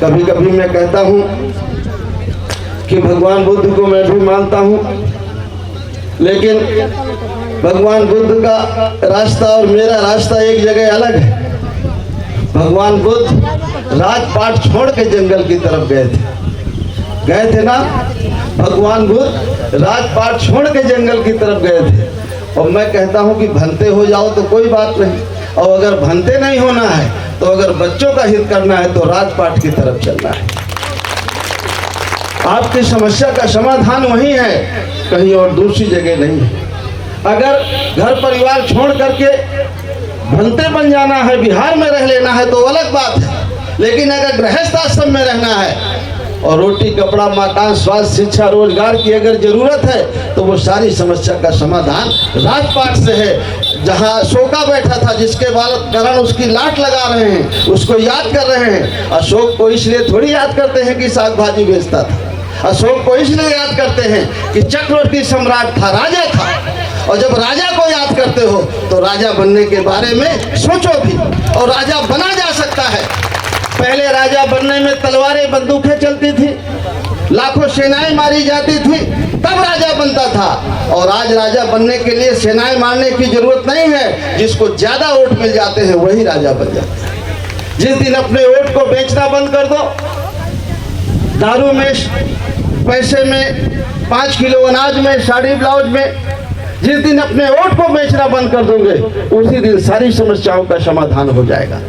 कभी कभी मैं कहता हूँ कि भगवान बुद्ध को मैं भी मानता हूँ, लेकिन भगवान बुद्ध का रास्ता और मेरा रास्ता एक जगह अलग है। भगवान बुद्ध राजपाट छोड़ के जंगल की तरफ गए थे ना। भगवान बुद्ध राजपाट छोड़ के जंगल की तरफ गए थे। और मैं कहता हूँ कि भनते हो जाओ तो कोई बात नहीं, और अगर भनते नहीं होना है तो अगर बच्चों का हित करना है तो राजपाट की तरफ चलना है। आपकी समस्या का समाधान वही है, कहीं और दूसरी जगह नहीं है। अगर घर परिवार छोड़ करके भनते बन जाना है, बिहार में रह लेना है तो अलग बात है, लेकिन अगर गृहस्थ आश्रम में रहना है और रोटी कपड़ा मकान स्वास्थ्य शिक्षा रोजगार की अगर जरूरत है तो वो सारी समस्या का समाधान राजपाट से है। जहाँ अशोका बैठा था, जिसके कारण उसकी लाट लगा रहे हैं, उसको याद कर रहे हैं। अशोक को इसलिए थोड़ी याद करते हैं कि साग भाजी बेचता था। अशोक को इसलिए याद करते हैं कि चक्रवर्ती सम्राट था, राजा था। और जब राजा को याद करते हो तो राजा बनने के बारे में सोचो भी, और राजा बना जा सकता है। पहले राजा बनने में तलवारें बंदूकें चलती थी, लाखों सेनाएं मारी जाती थी, तब राजा बनता था। और आज राजा बनने के लिए सेनाएं मारने की जरूरत नहीं है, जिसको ज्यादा वोट मिल जाते हैं वही राजा बन जाता है। जिस दिन अपने वोट को बेचना बंद कर दो, दारू में पैसे में 5 किलो अनाज में साड़ी ब्लाउज में, जिस दिन अपने वोट को बेचना बंद कर दोगे उसी दिन सारी समस्याओं का समाधान हो जाएगा।